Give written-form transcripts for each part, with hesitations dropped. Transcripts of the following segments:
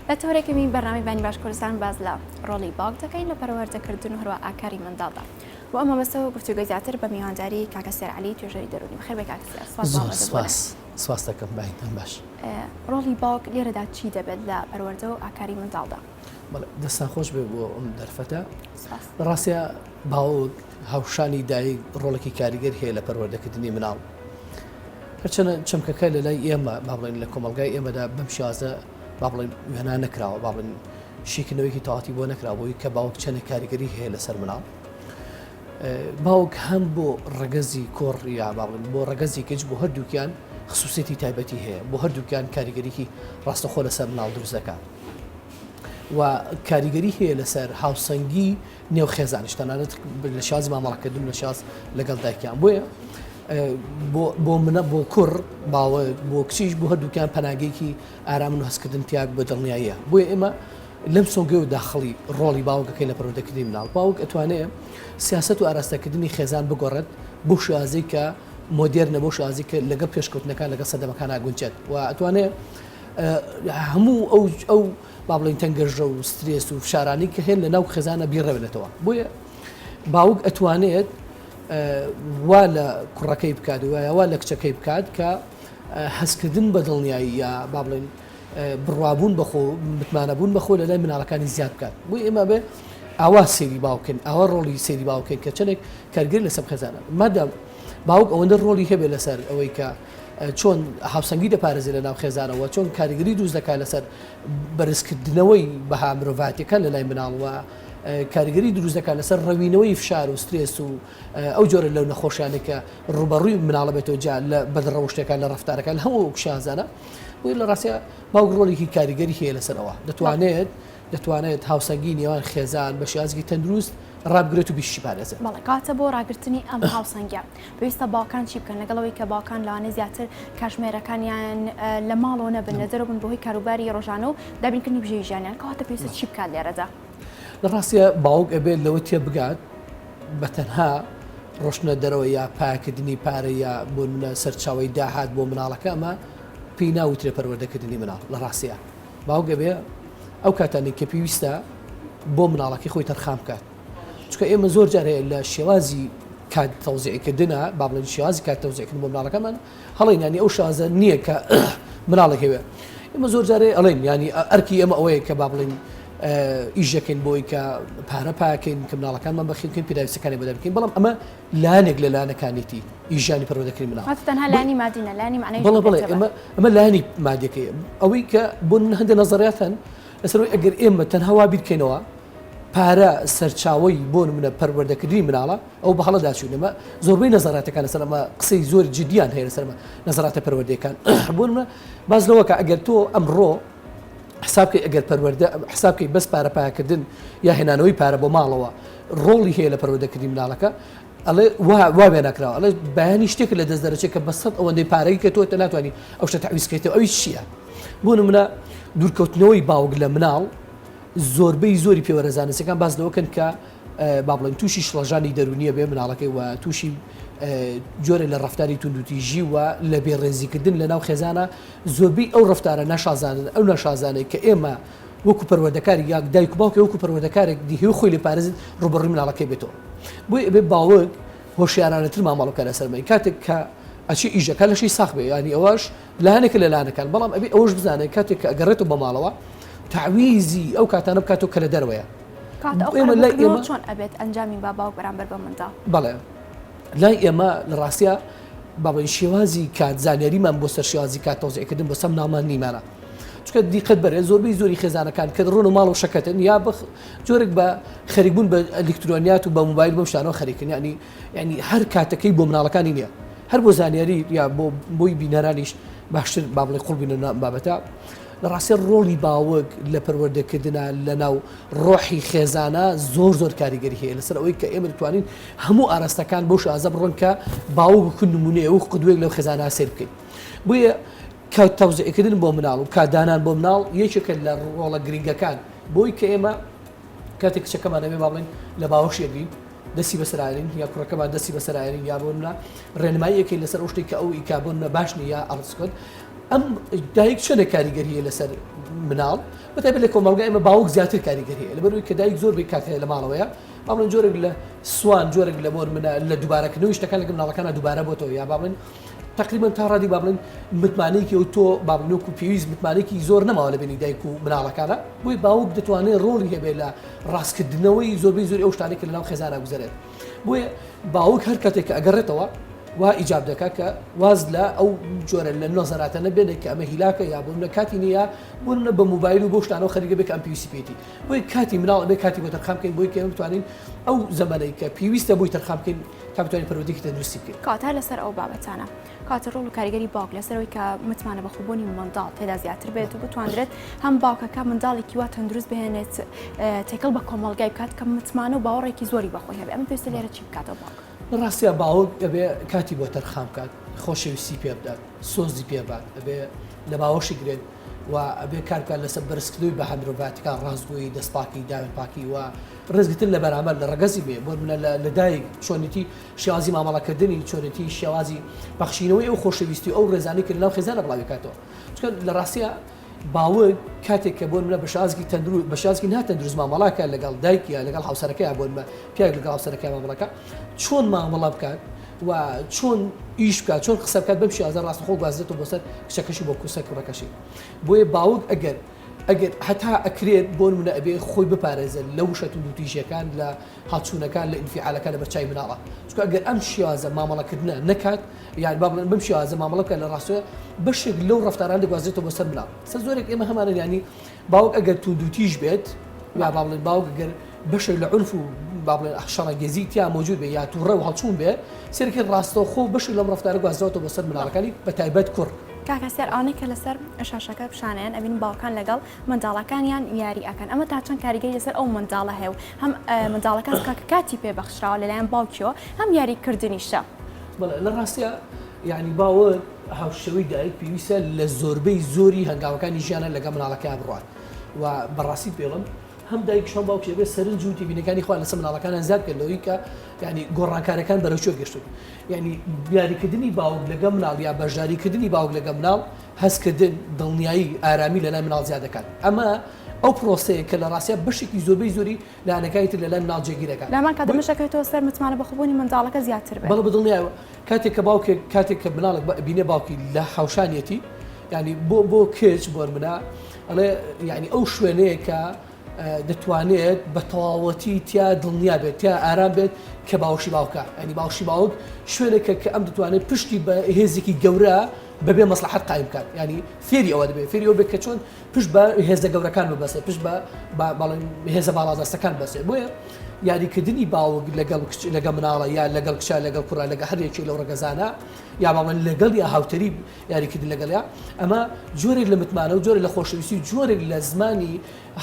لە تۆرێکەمی بەرنامی بانی باش کوردستان باز لە ڕۆڵی باوک دەکەین لە پەروەردەکردن و هەروە ئاکاری منداڵدا و ئەمە بەسەوە گفتوگۆی زیاتر بە میوانداری کاکە سێرعەلی توێژەری دەرونی بەخێر بێ کاکە سێر. سواس دەکەم باینتان باش. ڕۆڵی باوک لێرەدا چی دەبێت لە پەروەردە و ئاکاری منداڵدا؟ دەستان خۆش بێ بۆ ئەم دەرفەتە. ڕاستە باوک هاوشانی دایک ڕۆڵێکی کاریگەر هەیە لە پەروەردەکردنی مناڵ. هەرچەنە چەمکەکە لە لای ئێمە با بڵێن لە کۆمەلگای ئێمەدا بەم شازە با بڵێن وێنان نەکراوە، با بڵێن شیکنەوەیکی تەواتی بۆ نەکراوەوەی کە باوک چەندە کاریگەری هەیە لەسەر مناڵ. باوک هەم بۆ ڕەگەزی کۆڕ یا با بڵێن بۆ ڕەگەزی کەچ بۆ هەردووکیان خصوصیەتی تایبەتی هەیە، بۆ هەردووکیان کاریگەریکی ڕاستەخۆ لەسەر مناڵ دروست دەکات. و کاریگەری هەیە لەسەر هاوسەنگی نێو خێزانیش تەنانەت لە شازی مامەڵەکردن لە شاز لەگەڵ دایکیان. بۆیە بۆ منە بۆ کوڕ باوە بۆ کچیش بۆ هەردووکیان پەناگەیەکی ئارامن و هەستکردن تیاک بە دڵنیاییە. بۆیە ئێمە لەم سۆنگە و داخڵی ڕۆڵی باوکەکەی لە پەروەردەکردنی مناڵ. باوک ئەتوانێت سیاسەت و ئاراستەکردنی خێزان بگۆڕێت بۆ شازەی کە مۆدێرنە، بۆ شازی کە لەگەڵ پێشکەوتنەکان لەگەڵ سەردەمەکان ناگونجێت و ئەتوانێت هەموو ئەو با بڵێن تەنگەژە و سترێس و فشارانی کە هێن لە ناو خێزانە بیڕێنێتەوە. بۆیە باوک ئەتوانێت وا لە کوڕەکەی بکات وا لە کچەکەی بکات کە هەستکردن بە دڵنیایی یا با بڵێن بڕوابوون بەخۆ متمانەبوون بەخۆ لە لای مناڵەکانی زیاد بکات. بۆی ئێمە بێ ئاوا سێری باوکن، ئاوا ڕۆڵی سێری باوکن کە چەندێک کارگەر لەسەر خێزانە. مادام باوک ئەوەندە ڕۆڵی هەبێ لەسەر ئەوەی کە چۆن هاوسەنگی دەپارێزێ لە ناو خێزانەوە، چۆن کاریگەری دروست دەکات لەسەر بەرزکردنەوەی بەها مرۆڤاتیەکان لە لای مناڵەوە، کاریگەری دروست دەکات لەسەر ڕەوینەوەی فشار و سترێس و ئەو جۆرە لەو نەخۆشیانە کە ڕوبەڕووی مناڵە بێتەوە جا لە بەدڕەوشتەکان لە ڕەفتارەکان هەموو شازانە. بۆیە لە ڕاستیە باوک ڕۆڵێکی کاریگەری هەیە لەسەرەوە. دەتوانێت هاوسەنگی نێوان خێزان بە شێوازێکی تەندروست ڕابگرێت و بیشی پارێزێت. بەڵێ کاتە بۆ ڕاگررتنی ئەم هاوسەنگە پێویستە باوکان چی بکەن لەگەڵەوەی کە باوکان لەوانە زیاتر کاتژمێرەکانیان لە ماڵەوە نەبن لە دەرەوە بن بۆهۆی کاروباری ڕۆژانە و دابینکردنی بژێوی ژیانیان کەواتە پێویستە چی بکات لێرەدا؟ لە ڕاستیە باوک ئەبێت لەوە تێ بگات بە تەنها ڕۆشنە دەرەوە یا پاکردنی پارە یا بۆ منە سەرچاوی داهات بۆ مناڵەکە ئەمە پێی ناوترێ پەروەردەکردنی مناڵ. لە ڕاستیە باوک ئەبێ ئەو کاتانی کە پێویستە بۆ مناڵەکەی خۆی تەرخام بکات. چونکە ئێمە زۆر جار هەیە لە شێوازی کات تەوزیعکردنە با بڵێن شێوازی کات تەوزیعکردن بۆ مناڵەکەمان هەڵێن ینی ئەو شازە نییە کە مناڵێک هەیە. ئێمە زۆر جارێ ئەڵێن ینی ئەرکی ئێمە ئەوەیە کە با بڵێن ئیژەکەین بۆی کە پارە پاکەین کە مناڵەکانمان بەخێنکەین پێداویستەکانی بەدەم بکەین. بەڵام ئەمە لایەنێک لە لایەنەکانێتی ئیژانی پەروەردەکردنی مناڵ. تەنها لایەنی مادیە، لایەنی معنەی بەڵێ ئەمە لایەنی مادیەکەیە. ئەوەی کە بۆ هەندێک نەزەریات هەن لەسەرەوەی ئەگەر ئێمە تەنها وا بیرکەینەوە پارە سەرچاوی بۆ منە پەروەردەکردنی مناڵە ئەو بە هەڵەداچوونەمە زۆربەی نەزاراتەکان لەسەر ئەمە قسەی زۆر جدیان هەیە لەسەرمە نەزاراتە پەروەردەکان. بۆ منە باز لەوە کە ئەگەر تۆ ئەمڕۆ حسابکەی ئەگەر پەروەردە حسابکەی بەس پارە پاکردن یا هێنانەوەی پارە بۆ ماڵەوە ڕۆڵی هەیە لە پەروەردەکردنی مناڵەکە ئەڵێ وا وێ ناکراوە ئەڵێ بەیانی شتێک لە دەست دەرەچێت کە بەسەد ئەوەندەی پارەی کە تۆ ناتوانانی ئەو شتە تعویزکەیتەوە. ئەوی چییە؟ بۆ نمونە دوورکەوتنەوەی باوک لە مناڵ زۆربەی زۆری پێوەرەزانستەکان باز دەوەکەن کە با بڵێن تووشی شڵەژانی دەرونیە بێ مناڵەکەی و تووشی جۆرە لە ڕفتاری توندوتیژی و لە بێڕێزیکردن لە ناو خێزانە زۆربەی ئەو ڕفتارە ناشازانن ئەو ناشازانەی کە ئێمە وەکو پەروەردەکاری یاک دایک و باوکە وەکو پەروەردەکارێک دیهێ خۆی لێ پارێزێت ڕوبەڕووی مناڵەکەی بێتەوە. بۆی ئەبێ باوک هۆشیارانەتر مامەڵەکە لەسەرمەی کاتێک کە ئەچی ئیژەکە لەشی ساخ بێ ینی ئەوەش لایەنێکە لە لایەنەکان. بەڵام ئەبێ ئەوەش بزانێت کاتێک کە ئەگەڕێتەوە بە ماڵەوە تعویزی ئەو کاتانە بکاتەوە کە لە دەرەوەیە. چۆن ئەبێت ئەنجامی با باوک بەرامبەر بە منداڵ؟ بەڵێ لای ئێمە لە ڕاستیە باڵێن شێوازی کات زانیاریمان بۆ سەر شێوازی کات تەوزیعکردن بۆ سەم نامان نیمانە. چونکە دیقەت بەرێ زۆربەی زۆری خێزانەکان کە ڕۆن و ماڵ و شەکەتن یا جۆرێک بە خەریکبوون بە ئەلکترۆنیات و بە موبایل بەم شتانەوە خەریکن ینی هەر کاتەکەی بۆ مناڵەکانی نییە هەر بۆ زانیاری یا بۆی بینەرانیش باشتر با بڵێ قوڵ بینە بابەتە. لە ڕاستی ڕۆڵی باوک لە پەروەردەکردنە لە ناو ڕۆحی خێزانە زۆر کاریگەری هەیە لەسەر ئەوەی کە ئێمە دەتوانین هەموو ئاراستەکان بۆ شازە بڕۆن کە باوک بکون نمونەیە و قودوەیەک لەو خێزانە سیر بکەین. بۆیە کە تەوزیعکردن بۆ مناڵ و کادانان بۆ مناڵ یەکێکە لە ڕۆڵە گرنگەکان بۆی کە ئێمە کاتێک کچەکەمان ئەبێ با بڵێن لە باوەشێگرین دەستی بەسەرایرین یا کوڕەکەمان دەستی بەسەرایرین یا بۆ منە ڕێنماییەکەی لەسەر ئەو شتێک کە ئەو ئیکابوون باشنی یا ئەڵسکۆت ئەم دایک چۆنە کاریگەریە لەسەر مناڵ بەتایبەت لە کۆمەڵگای ئێمە باوک زیاتر کاریگەر هەیە لەبەرەوەی کە دایک زۆر کاتێ لە ماڵەوەیە با بڵێن جۆرێک لە سوان جۆرێک لە بۆر منە لە دووبارەکردنەوەی شتەکان لەگەڵ مناڵەکانە دووبارە بۆتەوە یا با بڵێن تقریبا تا ڕادی با بڵێن متمانەیەکی و تۆ با بڵێن وەکو پێویست متمانەیەکی زۆر نەماوە لە بینی دایک و مناڵەکانە بۆی باوک دەتوانێت ڕۆڵی هەبێت لە ڕاستکردنەوەی زۆربەی زۆر ئەو شتانێک کە لەناو خێزانە گوزارێت بۆیە باوک هەر کاتێک کە ئەگەڕێتەوە وا ئیجاب دەکات کە واز لە ئەو جۆرە لە نۆزەراتە نەبێنێت کە ئەمە هیلاکە یا بۆ منە کاتی نییە بۆ بە موبایل و بۆ شتانەوە خەریکە بێت کە ئەم پێویستی پێێتی بۆی کاتی مناڵ ئەبێ کاتی بۆ تەرخام بکەین بۆی کە ئێمە بتوانین ئەو زەمانەی کە پێویستە بۆی تەرخام بکەین تا بتوانین پەروەردەیەکی تەندروستی بکەین. کاتە لەسەر ئەو بابەتانە کاتە ڕۆڵ و کاریگەری باوک لەسەرەوەی کە متمانە بەخۆبوونی منداڵ تێدا زیاتر بێت و بتوانرێت هەم باوکەکە منداڵێکی وا تەندروست بهێنێت تێکەڵ بە کۆمەڵگای بکات کە متمانە و باوەڕێکی زۆری بەخۆی هەبێت ئەمە پێویستە لێرە چی بکاتەوە باوک؟ ڕاستیە باوک ئەبێ کاتی بۆ تەرخام بکات خۆشەویستی پێ بدات سۆزی پێ بات ئەبێ لە باوەشی گرێت و ئەبێ کارکات لەسەر بەرزکردنەوەی بە هەندرۆڤاتیکان ڕازگۆیی دەستپاکی داوێن پاکی و ڕێزگرتن لە بەرامبەر لە ڕەگەزی بێ بۆ منە لە دایک چۆنیتی شێوازی مامەڵەکردنی چۆنێتی شێوازی بەخشینەوەی ئەو خۆشەویستی ئەو ڕێزانەی کە لەناو خێزانە بڵاوی کاتەوە چونکە لە ڕاستیە باوک کاتێک کە بۆ منە بەشازگی تەندروست بەشازگی ناتەندروست مامەڵاکە لەگەڵ دایکە لەگەڵ هاوسەرەکەیە بۆ منە پیاک لەگەڵ هاوسەرەکەی مامەڵەکە چۆن مامەڵە بکات و چۆن ئیش بکات چۆن قسە بکات بەم شێوازە ڕاستەخۆ گوازرێتەوە بۆ سەر کچەکەشی بۆ کوسە کوڕەکەشی بۆیە باوک ئەگەر هەتا ئەکرێت بۆ منە ئەبێ خۆی بپارێزن لەو شەت و دوتیژەکان لە هاچوونەکان لە ئینفعالەکان لە بەرچای مناڵە چونکە ئەگەر ئەم شێوازە مامەڵەکردنە نەکات یان با بڵێن بەم شێوازە مامەڵە بکات لە ڕاستیە بەشێک لەو ڕەفتاران دەگوازرێتەوە بۆ سەر مناڵ سەر زۆرێک ئێمە هەمانە ینی باوک ئەگەر تو دوتیژ بێت یا با بڵێن باوک ئەگەر بەشێک لە عرف و با بڵێن شەڕەنگێزی تیا موجود بێ یا تووڕە و هەڵچوون بێ سێرەکی ڕاستەوخۆ بەشێک لەم ڕەفتارە گوازرێتەوە بۆ سەر مناڵەکانی بە تایبەت کوڕ کاکەسەر ئەوانەی کە لەسەر شاشەکە پیشانیان ئەبین باوکان لەگەڵ منداڵەکانیان یاری ئەکەن ئەمە تا چەند کاریگەری لەسەر ئەو منداڵە هەیە و هەم منداڵەکان کاتی پێبەخشراوە لەلایەن باوکیەوە هەم یاریکردنیشە لە ڕاستیە یعنی باوە هاوشەوەی دایک پێویستە لە زۆربەی زۆری هەنگاوەکانی ژیانە لەگەڵ مناڵەکان بڕوات و بەڕاستی پێڵم هەم دایک شەم باوکێ بێ سەرنج و تێبینەکانی خوا لەسەر مناڵەکانیان زیاد کردنەوەی کە ینی گۆڕانکارەکان بەرەوچۆ گەشتون ینی یاریکردنی باوک لەگە مناڵ یا بەشداریکردنی باوک لەگە مناڵ هەستکردن دڵنیایی ئارامی لەلای مناڵ زیاد دەکات ئەمە ئەو پرۆسەیە کە لە ڕاستیە بەشێکی زۆربەی زۆری لە هەنەکانی تر لەلای مناڵ جێگیرەکان لامان کە دەمەشەکەیتەوە سەر متمانە بەخۆبوونی منداڵەکە زیاتر بێت بەڵێ بەدڵنیایەوە کاتێک کە باوکێک کاتێک کە مناڵێک بینێ باوکی لە حوشانیەتی ینی بۆ کچ بۆ منە ئەڵێ ینی ئەو شوێنەیە کە دەتوانێت بە تەواوەتی تیا دڵنیا بێت تیا ئارام بێت کە باوشی باوکە ئەنی باوشی باوک شوێنێکە کە ئەم دەتوانێت پشتی بە هێزێکی گەورە بەبێ مەسلحەت قایم بکات ینی فێری ئەوە دەبێت فێری ئەوە بێت کە چۆن پشت بە هێزە گەورەکان ببەسێ پشت بە هێزە باڵادەستەکان بەسێ بۆیە یاریکردنی باوک لەگەڵ مناڵە یا لەگەڵ کچە لەگەڵ کوڕە لەگە هەرێکی لەو ڕەگەزانە یا باڵێن لەگەڵ یا هاوتەری یاریکردن لەگەڵیا ئەمە جۆرێک لە متمانە و جۆرێک لە خۆشەویستی جۆرێک لە زمانی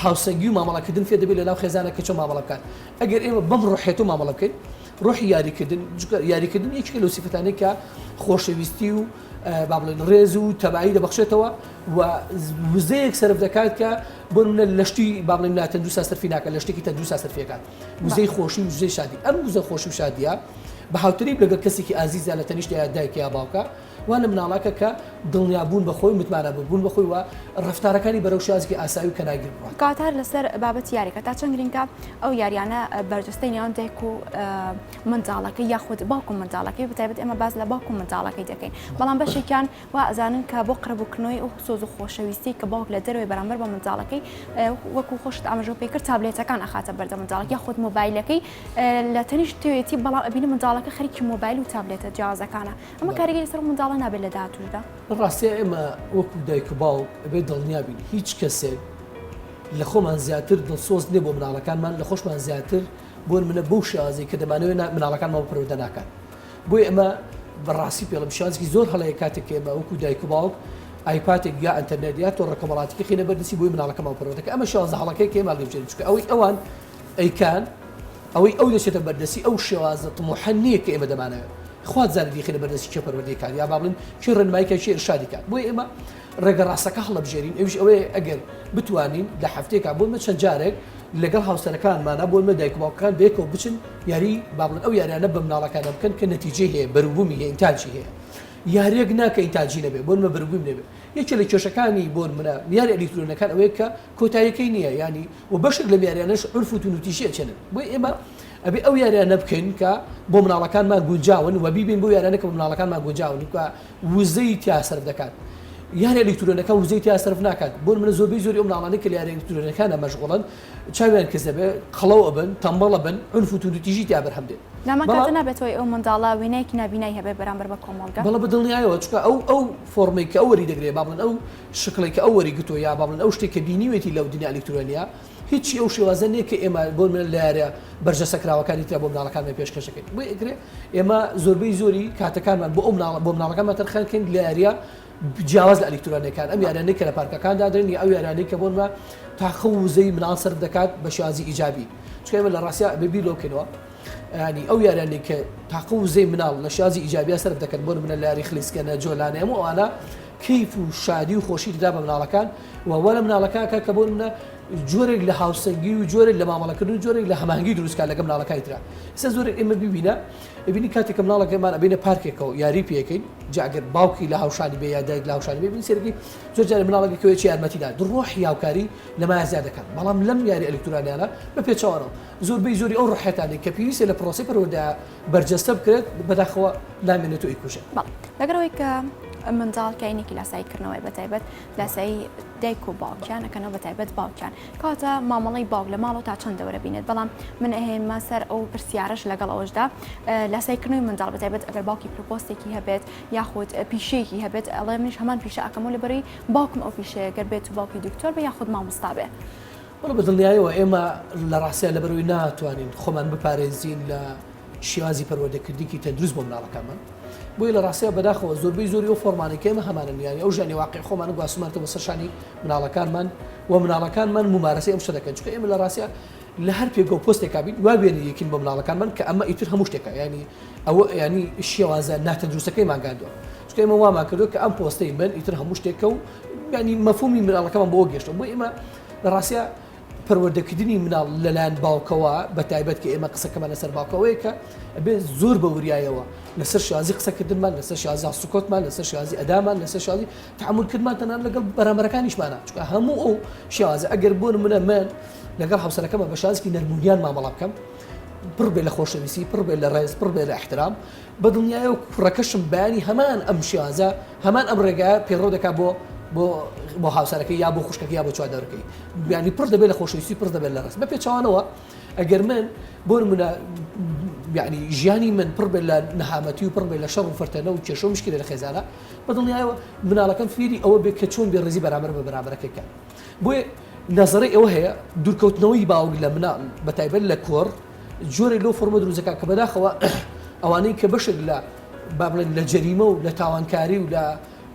هاوسەنگی و مامەڵەکردن فێ دەبێت لەناو خێزانە کە چۆن مامەڵە بکات ئەگەر ئێمە بەم ڕۆحێت و مامەڵە بکەین ڕۆحی یاریکردن یەکێک لەو سیفەتانەی کە خۆشەویستی و با بڵێن ڕێز و تەبایی دەبەخشێتەوە و وزەیەک سەرف دەکات کە بۆ منە لەشتی با بڵێن تەندروستە سەرفی ناکات لە شتێکی تەندروستە سەرفیەکات وزەی خۆشی و وزەی شادی ئەم وزە خۆشی و شادیە بە هاوتەری لەگەڵ کەسێکی ئازیزە لە تەنیشت یا دایک یا باوکە وانە مناڵەکە کە دڵنیابوون بەخۆی متمانە بوون بەخۆی و ڕفتارەکانی بەرەو شازی ئاسایی و کەناگیر بڕات کاتار لەسەر بابەت یاریکە تا چەند گرنگە ئەو یاریانە بەرجەستەی نێوان دایک و منداڵەکەی یاخود باوک و منداڵەکەی بەتایبەت ئێمە باز لە باوک و منداڵەکەی دەکەین بەڵام بەشێکیان وا ئەزانن کە بۆ قڕبووکردنەوەی ئەو سۆز و خۆشەویستی کە باوک لە دەروی بەرامبەر بە منداڵەکەی وەکو خۆشت ئاماژە پێ کرد تابلێتەکان ئەخاتە بەردە منداڵەکە یاخود مۆبایلەکەی لە تەنیشت توێتی بەڵام ئەبینە منداڵەکە خەریکی مۆبایل و تابلێتە جیازەکانە ئەمە کاریگەری سەر منداڵە نابێت لە داهاتوودا ڕاستیە ئێمە وەکو دایک و باوک ئەبێ دڵنیا بین هیچ کەسێک لە خۆمان زیاتر دڵسۆز نییە بۆ مناڵەکانمان لە خۆشمان زیاتر بۆ منە بەو شازی کە دەمانەوێت مناڵەکانمان پەروەردە ناکات بۆیە ئەمە بەڕاستی پێڵم شازی زۆر هەڵەیە کاتێک ئێمە وەکو دایک و باوک ئایپاتێک یا ئەنتەرنێت یا تۆ ڕقەمەڵاتیکی خینە بەردەسی بۆی مناڵەکەمان پەروەردەکە ئەمە شازە هەڵەکەی کە ئێمە لێبژێن چونکە ئەوەی ئەوان ئەیکان ئەوەی ئەو دەچێتە بەردەسی ئەو شێوازە تموحەن نییە کە ئێمە دەمانەوێت خوات زانیدی خێنە بەردەستی چه پەروەردەیەکات یا با بڵێن چی ڕێنماییکە چی ئێرشادی کات بۆیە ئێمە ڕێگە ڕاستەکە هەڵەبژێرین ئەویش ئەوەیە ئەگەر بتوانین لە هەفتەیەکە بۆمە چەند جارێک لەگەڵ هاوسەرەکانمانە بۆمە دایک و باوکەکان بێکەوە بچن یاری با بڵێن ئەو یاریانە بە مناڵەکانە بکەن کە نەتیجەی هەیە بەروبوومی هەیە ئینتاجی هەیە یاریەک ناکە ئینتاجی نەبێ بۆمە بەروبووم نەبێ یەکێ لە کێشەکانی بۆ منە میاری ئەلیکترۆنەکان ئەوەیە کە کۆتاییەکەی نییە ینی و بەشێک لە میاریانەش عرف و تونوتیشی ئەچێنن بۆ ئێمە ئەبێ ئەو یاریانە بکەین کە بۆ مناڵەکانمان گونجاون و بیبین بۆ یارانە کە بۆ مناڵەکانمان گونجاون کە وزەی تیا سەرف دەکات یاری ئەلیکترۆنەکە وزەی تیا سەرف ناکات بۆ منە زۆربەی زۆری ئەو مناڵانەی کە یاری ئەلیکترۆنەکانە مەشغوڵن چاویان کەسە بێ قەڵەو ئەبن تەمبەڵ ئەبن عرف و تونوتیشی تیا بەرهەم دێت لەمان کاتە نابێتەوەی ئەو منداڵە وێنەیەکی نابینایی هەبێ بەرامبەر بە کۆمەڵگە بەڵە بەدڵنیایەوە چکە ئەو فۆرمەی کە ئەو وەری دەگرێت با بڵێن ئەو شکڵی کە ئەو وەری گتۆ یا با بڵێن ئەو شتێک کە بینیوێتی لەو دنیا ئەلیکترۆنیا هیچی ئەو شێوازە نییە کە ئێمە بۆ من لە یاریە بەرجەسەکراوەکانی ترە بۆ مناڵەکانمان پێشکەشەکەین بۆ ئەگرێ ئێمە زۆربەی زۆری کاتەکانمان بۆ بۆ مناڵەکانمان تەرخانکەین لە یاریە جیاواز لە ئەلیکترۆنەکان ئەم یارانەی کە لە پارکەکاندا دەن یا ئەو یارانەی کە بۆنمە تاخە وزەی مناڵ سەرف دەکات بە شێوازی ئیجابی چکە ئێمە لە ڕاستیا بەبیر لۆکەینەوە ینی ئەو یارانەی کە تاقە وزەی مناڵ لە شێوازی ئیجابیا سەرف دەکەن بۆ منە لاری خلیسکەنە جۆلانە هەموو ئەوانە کەیف و شادی و خۆشی دەدا بە مناڵەکان وەوەلە مناڵەکانکە کە بۆ منە جۆرێک لە هاوسەنگی و جۆرێک لە مامەڵەکردن و جۆرێک لە هەمانگی دروستکە لەگەڵ مناڵەکانی ترا ئێستا زۆرێک ئێمە ببینە ببینی کاتێک کە مناڵەکەمان ئەبێنە پارکێکەوە یاری پێەکەین جاگەر باوکی لە هاوشانی بێ یا دایک لە هاوشانی بێ ببین سێرەکی زۆر جارێ مناڵێکەوەی یارمەتیدا ڕۆحی هاوکاری لەمایە زیاد دەکەن بەڵام لەم یاری ئەلیکترۆنیانە بە پێچەوانەوە زۆربەی زۆری ئەو ڕەحەتانی کە پێویستە لە پرۆسی پەروەردە بەرجەستە بکرێت بەداخەوە نامێنێت و ئیکوژێت لەگەرەوەی کە منداڵ کەینێکی لاسایکردنەوەی بەتایبەت لاسایی دایک و باوکیان ئەکەنەوە بەتایبەت باوکیان کاتە مامەڵی باوک لە ماڵەوە تا چەند دەورە بینێت بەڵام من ئەهێنمە سەر ئەو پرسیارەش لەگەڵ ئەوەشدا لاسایکردنەوەی منداڵ بەتایبەت ئەگەر باوکی پرۆپۆستێکی هەبێت یاخود پیشەیەکی هەبێت ئەڵێ منیش هەمان پیشە ئەکەمەوە لەبەرەوەی باوکم ئەو پیشەیە گەر بێت و باوکی دکتۆر بە یاخود مامۆستا بێ وەڵە بەدڵنیایەوە ئێمە لە ڕاستیە لەبەرەوەی ناتوانین خۆمان بپارێزین لە شێوازی پەروەردەکردنی تەندروست بۆ مناڵەکانمان بۆی لە ڕاستیە بەداخەوە زۆربەی زۆری ئەو فۆرمانێک ئێمە هەمانە نیانی ئەو ژانی واقعی خۆمان گواسمانتەوە سەرشانی مناڵەکانمان و مناڵەکانمان ممارەسەی ئەم شتە دەکەن چونکە ئێمە لە ڕاستیە لە هەر پێگە و پۆستێکا بین وا بێنی یەکین بۆ مناڵەکانمان کە ئەمە ئیتر هەموو شتێکە ینی ئەوە ینی شێوازە ناتەندروستەکەی ماگاندووە چونکە ئێمە وامان کردو کە ئەم پۆستەی من ئیتر هەموو شتێکە و ینی مەفهومی مناڵەکەمان بۆ گەشتم بۆ ئێمە لە ڕاستیە پەروەردەکردنی مناڵ لەلایەن باوکەوە بە تایبەت کە ئێمە قسەکەمان لەسەر باوکەوەیە کە ئەبێ زۆر بە وریایەوە لەسەر شێوازی قسەکردنمان لەسەر شێوازی سکۆتمان لەسەر شێوازی ئەدامان لەسەر شێوازی تەحمولکردمان تەنان لەگەڵ بەرامبەرەکانیشمانە چونکە هەموو ئەو شێوازە ئەگەر بۆ منە من لەگەڵ هاوسەرەکەمە بە شێوازی نەرمونیان مامەڵە بکەم پڕ بێ لە خۆشەویستی پڕ بێ لە ڕێز پڕ بێ لە احترام بە دڵنیایە و کوڕەکەشم بەیانی هەمان ئەم شێوازە هەمان ئەم ڕێگایە پێڕۆ دەکات بۆ هاوسەرەکەی یا بۆ خوشکەکە یا بۆ چوادارەکەی ینی پڕ دەبێت لە خۆشەویستی پڕ دەبێت لە ڕست بە پێچوانەوە ئەگەر من بۆ منە ینی ژیانی من پڕ بێت لە نەهامەتی و پڕ بێت لە شەڕ و فەرتەنە و کێشە و مشکلە لە خێزانە بە دڵنیایەوە مناڵەکەم فێری ئەوە بێت کە چۆن بێ ڕێزی بەرامبەر بە بەرامبەرەکەیکە بۆیە نەزەرەی ئەوە هەیە دوورکەوتنەوەی باوک لە مناڵ بە تایبەت لە کۆڕ جۆرێک لەو فۆرمە دروستەکە کە بەداخەوە ئەوانەی کە بەشێک لە با بڵێن لە جەریمە و لە تاوانکاری و لە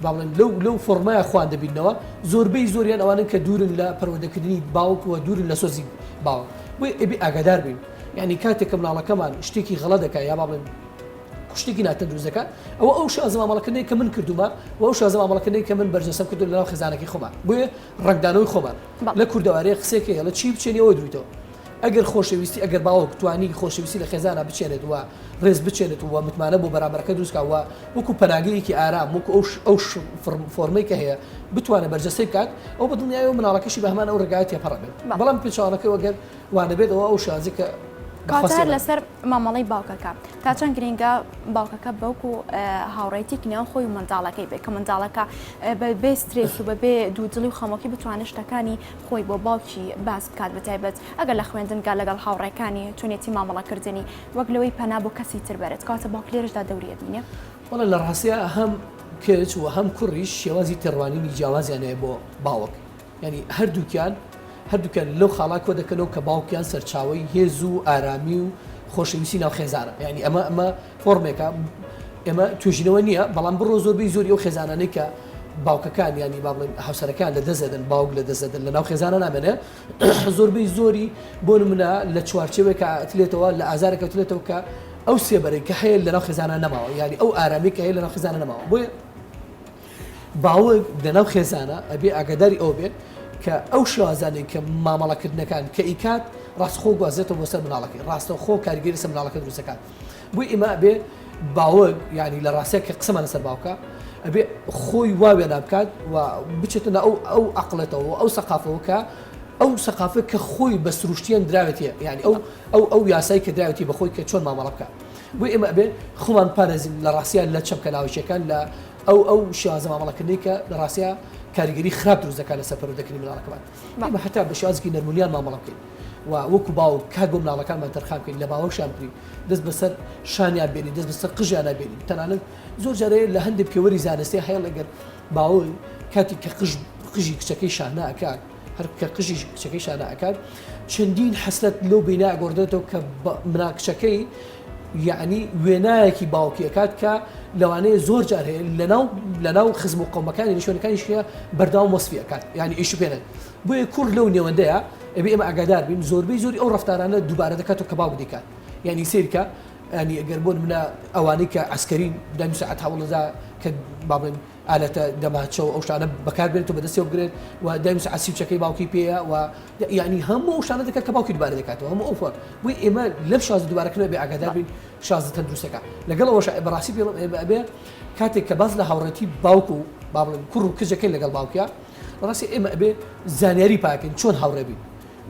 باڵێن لەو فۆرمایە خوان دەبینەوە زۆربەی زۆریان ئەوانن کە دوورن لە پەروەردەکردنی باوک و دوورن لە سۆزی باوک بۆی ئەبێ ئاگادار بین یعنی کاتێک کە مناڵەکەمان شتێکی غەڵەت دەکات یا با بڵێن شتێکی ناتەندروست دەکات ئەوە ئەو شازە مامەڵەکردنەی کە من کردومە و ئەو شازە مامەڵەکردنەی کە من بەرجەسەم کردو لەناو خێزانەکەی خۆمان بۆیە ڕنگدانەوەی خۆمان لە کوردەوارەیە قسێکی هەیە لە چی بچێنیەوە درویتەوە ئەگەر خۆشەویستی ئەگەر باوک توانی خۆشەویستی لە خێزانە بچێنێت وە ڕێز بچێنێت و متمانە بۆ بەرامبەرەکە دروستکەوە وەکو پەناگەیەکی ئارام وەکو ئەو فۆرمەی کە هەیە بتوانێت بەرجەستەی بکات ئەو بە دڵنیایەوە مناڵەکەشی بە هەمان ئەو ڕێگایە تێپەڕەبێت بەڵام پێچوانەکەی وەگەر وانە بێت ئەو شازی کە کاتار لەسەر مامەڵی باوکەکە تا چەند گرنگە باوکەکە بەوکو هاوڕێتی کنێوە خۆی و منداڵەکەی بێت کە منداڵەکە بەبێ سترێس و بەبێ دوودڵی و خەمۆکی بتوانێت شتەکانی خۆی بۆ باوکی باس بکات بەتایبەت ئەگەر لە خوێندنگا لەگەڵ هاوڕێکانی توێنێتی مامەڵەکردنی وەک لەوەی پەنا بۆ کەسی تر بێت کاتە باوک لێرەشدا دەوریە بینێ وەڵا لە ڕاستیە هەم کچ و هەم کوڕیش شێوازی تێڕوانینی جیاوازیانەیە بۆ باوک ینی هەردووکیان لەو خاڵا کۆ دەکەنەوە کە باوکیان سەرچاوی هێز و ئارامی و خۆشەویستی ناو خێزانە ینی ئەمە فۆرمێکە ئێمە توێژینەوە نییە بەڵام بڕۆ زۆربەی زۆری ئەو خێزانانەی کە باوکەکان ینی با بڵێن هاوسەرەکان لە دەزەدەن باوک لە دەزەدەن لە ناو خێزانە نامێنێ زۆربەی زۆری بۆ نمونە لە چوارچێوێک کە ئەتلێتەوە لە ئازارێکە تلێتەوە کە ئەو سێبەرەی کە هەیە لە ناو خێزانە نەماوە ینی ئەو ئارامی کە هەیە لە ناو خێزانە نەماوە بۆیە باوک لە ناو خێزانە ئەبێ ئاگاداری ئەو بێت کە ئەو شێوازانەی کە مامەڵەکردنەکان کە ئیکات ڕاستخۆ گوازێتەوە بۆ سەر مناڵەکەی ڕاستەخۆ کاریگەری سەر مناڵەکە دروستەکان بۆی ئێمە بێ باوک ینی لە ڕاستیە کە قسەمان لەسەر باوکە ئەبێ خۆی واوێ نابکات و بچێتە ئەو عقلێتەوە ئەو سەقافەوە کە ئەو سەقافە کە خۆی بە سروشتیان دراوێتە یعنی ئەو یاسایی کە دراوێتی بەخۆی کە چۆن مامەڵە بکات بۆ ئێمە ئەبێ خۆمان پارێزین لە ڕاستیان لە چەمکە ناوچەکان لە ئەو شێوازە مامەڵەکردنی کە لە ڕاستیە کاریگەری خراپ دروست دەکات لە سەپەرۆدەکردنی مناڵەکەمان ئێمە هەتا بە شێوازێکی نەرمونیان مامەڵە بکەین و وەکو باوک کات بۆ مناڵەکانمان تەرخان بکەین لە باوەشیان بکەین دەست بەسەر شانیان بێنین دەست بەسەر قژیان نابێنین تەنانەت زۆر جارێ لە هەندێک پێوەری زانستی هەیە لەگەر باوەی کاتی کە قژی کچەکەی شانە ئەکات هەر کە قژی کچەکەی شانە ئەکات چەندین حەسرەت لەو بینە ئەگۆڕدێتەوە کە منا کچەکەی یعنی وێنایەکی باوکیەکات کە لەوانەیە زۆر جار هەیە لەناو خزم و قەومەکانی نیشتەوەەکانیشیە بەرداوام وەسفیەکات یعنی ئیش پێنن بۆیە کوڕ لەو نێوەندەیە ئەبێ ئێمە ئاگادار بین زۆربەی زۆری ئەو ڕفتارانە دووبارە دەکاتەوە کە باوک دیکات یعنی سیرکە ینی ئەگەر بۆن منە ئەوانەی کە ئەسکەرین دەمی ساعت هەوڵەدا کە باڵێن ئالەتە دەماچەوە ئەو شانە بەکار بێت و بەدەستەوە بگرێت و دەمی ساعت سیبچەکەی باوکی پێەیە و یعنی هەموو شانە دەکات کە باوکی دووبارە دەکاتەوە هەموو ئەوفۆر بۆی ئێمە لەم شازە دووبارەکردنەوە بێ ئاگادار بین شازە تەندروستەکە لەگەڵ ئەوەش بەڕاستی پێڵم ئەبێ کاتێک کە باز لە هاوڕێتی باوک و باڵێن کوڕ و کچەکەی لەگەڵ باوکیە ڕاستی ئێمە ئەبێ زانیاری پاکەین چۆن هاوڕێ بین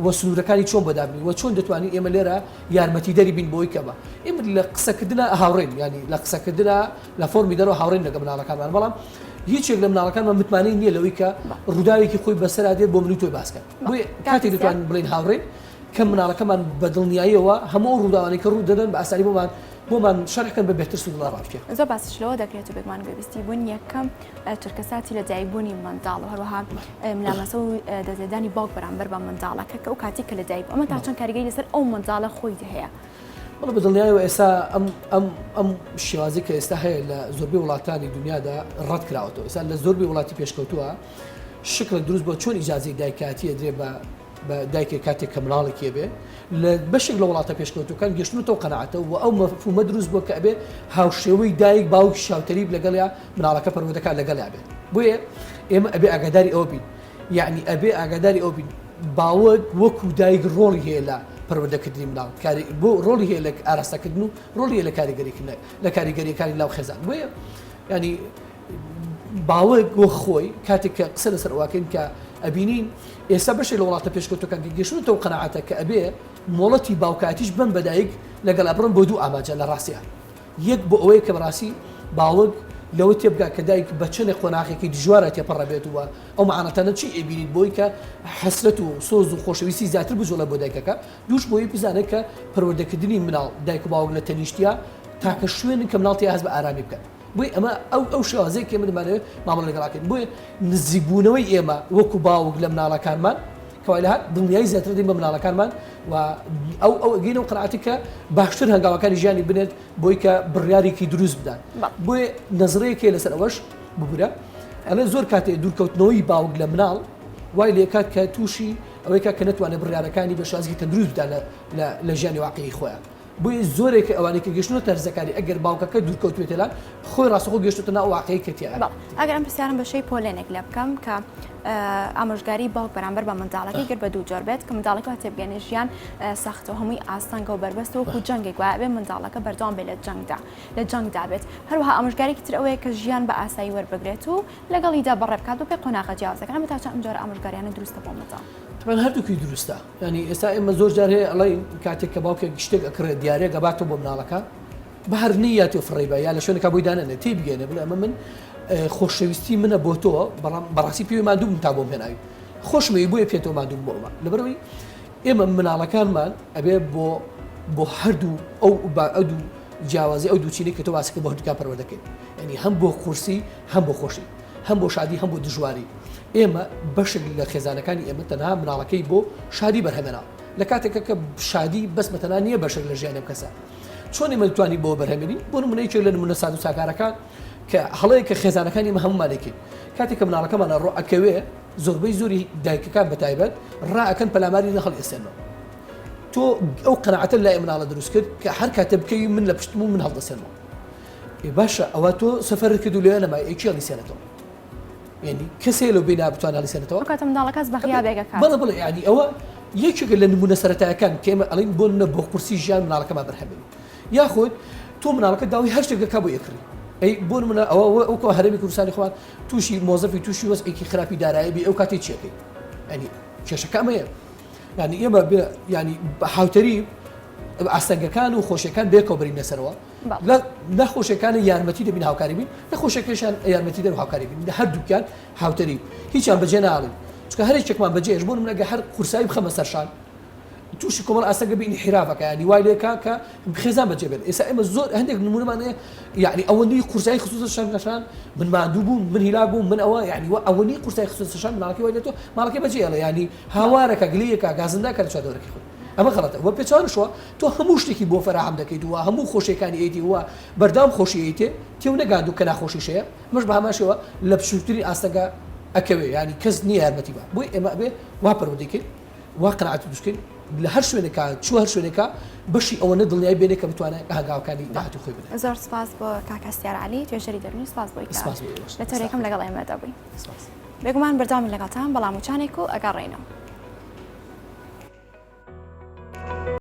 و سنوورەکانی چۆن بەدابنی و چۆن دەتوانین ئێمە لێرە یارمەتی دەری بین بۆی کەمە ئێمە لە قسەکردنا هاوڕێن ینی لە قسەکردنا لە فۆرمی دەرەوە هاوڕێن لەگە مناڵەکانمان بەڵام هیچێک لە مناڵەکانمان متمانەی نییە لەوەی کە ڕووداوێکی خۆی بەسەر دێت بۆ منی تۆی باسکە بۆیە کاتێک دەتوانین بڵین هاوڕێن کە مناڵەکەمان بە دڵنیاییەوە هەموو ڕووداوانی کە ڕوو دەدەن بە ئاسانی بۆمان شەرحکەن بە بێتتر سوودڵا ڕاکێ زۆر باسشلەوە دەکرێت و بێکمان گوێبستی بوون یەکەم چرکەساتی لە دایکبوونی منداڵ و هەروەها ملامەسە و دەزێدانی باوک بەرامبەر بە منداڵەکە کە ئەو کاتی کە لە دایک ئەمە تا چەند کاریگەری لەسەر ئەو منداڵە خۆی هەیە وڵە بە دڵنیایەوە ئێستا ئەم شێوازی کە ئێستا هەیە لە زۆربەی وڵاتانی دنیادا ڕەت کراوەتەوە ئێستا لە زۆربەی وڵاتی پێشکەوتووە شکل دروست بۆ چۆن ئیجازەی دایکاتی ئەدرێ بە دایکێک کاتێک کە مناڵێکی بێ لە بەشێک لە وڵاتە پێشکەوتوەکان گەشتنەوە قەنەعەتە و ئەو مەفهومە دروست بۆ کە ئەبێ هاوشێوەی دایک باوکی شاوتەریب لەگەڵیا مناڵەکە پەروەردەکە لەگەڵیا بێت بۆیە ئێمە ئەبێ ئاگاداری ئەوە بین یعنی ئەبێ ئاگاداری ئەو بین باوەک وەکو دایک ڕۆڵی هەیە لە پەروەردەکردنی مناڵ بۆ ڕۆڵی هەیە لە ئاراستەکردن و ڕۆڵی هەیە لە کاریگەریەکانی لاو خێزان بۆیە ینی باوەک بۆ خۆی کاتێک کە قسە لەسەر ئەوواکەین کە ئەبینین ئێستا بەشێک لە وڵاتە پێشکەوتوەکان گەشتنەوە قەنەعەتە کە ئەبێ مۆڵەتی باوکاتیش بم بەدایک لەگەڵ ئەبڕن بۆ دوو ئاماجە لە ڕاستیە یەک بۆ ئەوەیە کە بەڕاستی باوەک لەوە تێبگا کە دایک بە چەندێک قۆناغێکی دژوارە تێپەڕە بێتەوە ئەو معنەتانە چی ئەبینیت بۆی کە حەسرەت و سۆز و خۆشەویستی زیاتر بجوڵە بۆ دایکەکە دووش بۆی بزانێت کە پەروەردەکردنی مناڵ دایک و باوک لە تەنیشتیا تاکە شوێنن کە مناڵ تێ هەست بە ئارامی بکەن بۆی ئەمە ئەو شێوازەیە کە ئێمە دەمانەوێت مامەڵە لەگەڵاکەین بۆیە نزیکبوونەوەی ئێمە وەکو باوک لە مناڵەکانمان کەوای لەهات دڵنیایی زیاتر دەین بە مناڵەکانمان و ئەو گەینەوە قەنەعەتی کە باشتر هەنگاوەکانی ژیانی بنێت بۆی کە بڕیارێکی دروست بدات بۆیە نەزرەیەکێ لەسەر ئەوەش ببورە ئەمە زۆر کاتێ دوورکەوتنەوەی باوک لە مناڵ وای لێکات کە تووشی ئەوەی کە نەتوانێت بڕیارەکانی بە شازی تەندروست بدات لە ژیانی واقعی خۆیان بۆیە زۆرێک ئەوانەی کە گەشتنەوە تەرزەکاری ئەگەر باوکەکە دوورکەوتوێتێلان خۆی ڕاستەخۆ گەشتوتە ناو واقعی کەتیە ئەگەر ئەم پرسیارم بەشەی پۆلێنێک لێ بکەم کە ئامۆژگاری باوک بەرامبەر بە منداڵەکەی گر بە دوو جۆر بێت کە منداڵەکە تێبگەنێ ژیان سەختەوە هەمووی ئاستانگە و بەربەستەوە وەکو جەنگێک وایە بێ منداڵەکە بەردەوام بێت لە جەنگدا بێت هەروەها ئامۆژگارێکی تر ئەوەیە کە ژیان بە ئاسایی وەربگرێت و لەگەڵیدا بەڕێ بکات و پێ قۆناغە جیاوازەکە ئەمە تا چەند ئەم جۆرە ئامۆژگاریانە دروستە بۆ منداڵ من هەردووکی دروستە ینی ئێستا ئێمە زۆر جار هەیە ئەڵێ کاتێک کە باوکێک شتێک ئەکرێت دیارێک گەباتەوە بۆ مناڵەکە بە هەر نیەتی و فڕێبە یا لە شوێنێکا بۆی دانێنێت تێ بگەێنێ بڵێ ئەمە من خۆشەویستی منە بۆ تۆ بەڕاستی پێوی مادووم تا بۆم هێناوی خۆشمەوی بۆیە پێێتەوە مادووم بۆمە لەبەرەوەی ئێمە مناڵەکانمان ئەبێ بۆ هەردوو ئەو دوو جیاوازی ئەو دووچینەی کە تۆ واسەکە بۆ هەردووکان پەروەردەکەین ینی هەم بۆ قورسی هەم بۆ خۆشی هەم بۆ شادی هەم بۆ دژواری ئێمە بەشێک لە خێزانەکانی ئێمە تەنها مناڵەکەی بۆ شادی بەرهەمێنا لە کاتێکە کە شادی بەس مەتەنها نییە بەشێک لە ژیانی ئەم کەسە چۆن ئێمە دەتوانین بۆ بەرهەمێنین بۆ نمونەیەکێک لە نمونە ساد و ساکارەکان کە هەڵەیە کە خێزانەکانی ئێمە هەمومانێکین کاتێک کە مناڵەکەمانە ڕۆئەکەوێ زۆربەی زۆری دایکەکان بەتایبەت ڕائەکەن پەلاماری نەخەڵ ئێسێنەوە تۆ ئەو قەنەعەتە لای مناڵە دروست کرد کە هەر کاتە بکەوی من لە پشتم و من هەڵدەسێنەوە باشە ئەوە تۆ سەفەرت کرد و لێ نەمای ئەیکی هەڵیسێنێتەوە ینی کەسێ لەو بێنا بتوانێت هەڵیسێنێتەوە کاتە منداڵەکەس بەخیا بێگەکات بەڵێ ینی ئەوە یەکێک لە نمونە سەرەتایەکان کە ئێمە ئەڵین بۆ بۆ قورسی ژیان مناڵەکەمان بەرهەمێنین یاخود تۆ مناڵەکە داوای هەر شتێکەکە بۆ یەکڕی ئەی بۆ منە ئەوکو هەرمی کوردستانی خوان تووشی مۆزەفی تووشی وەزعێکی خراپی دارایی بێ ئەو کاتی چیەکەی ینی کێشەکەمەیە ینی ئێمە ینی هاوتەری ئاستەنگەکان و خۆشیەکان بێکەوە بەرین لەسەرەوە لە نەخۆشیەکانی یارمەتی دەبین هاوکاری بین نەخۆشیەکەشان یارمەتی دەر و هاوکاری بین لە هەردووکیان هاوتەری هیچیان بەجێ ناڵین چکە هەرێکێکمان بەجێش بۆ منەگە هەر قورسایی بخەمە سەرشان تووشی کۆمەڵ ئاستەنگە بینی حیرافەکە ینی وای لێکا کە خێزان بەجێ بێت ئێستا ئێمە زۆر هەندێک نمونەمانەیە یعنی ئەوەندەی قورسایی خصوصەشان نەشان من ماندوو بووم من هیلاک بووم من ئەوە یعنی ئەوەندەی قورسایی خصوصەشان ماڵەکەی وای لێتەوە ماڵەکەی بەجێ ئەڵێ ینی هاوارەکە گلەیەکە گازنداکە لە چوارەوەرەکەی خۆی ئەمە غەڵەتە وە پێچوانشەوە تۆ هەموو شتێکی بۆ فەراهم دەکەیت وە هەموو خۆشیەکانی ئەیتی وە بەردەوام خۆشی ئەیتێ تێو نەگاندوو کە ناخۆشیشەیە مەش بە هەماشەوە لە پشووترین ئاستەگە ئەکەوێ ینی کەس نییە یارمەتی بە بۆی ئێمە بێ وا پەروەردەکەین وا قەناعەتی دووشکەین لە هەر شوێنێکە چوو هەر شوێنێکە بەشی ئەوەنە دڵنیای بێنێ کە بتوانێت هەنگاوەکانی داهاتی خۆی بدەێت. زۆر سپاس بۆ کاکە سیار عەلی توێژەری دەرونی سپاس بۆی لە تۆرێکم لەگەڵ ئێمەدا بووین. بێگومان بەردەوامی لەگەڵتان بەڵام و چانێک و ئەگەڕێنەوە.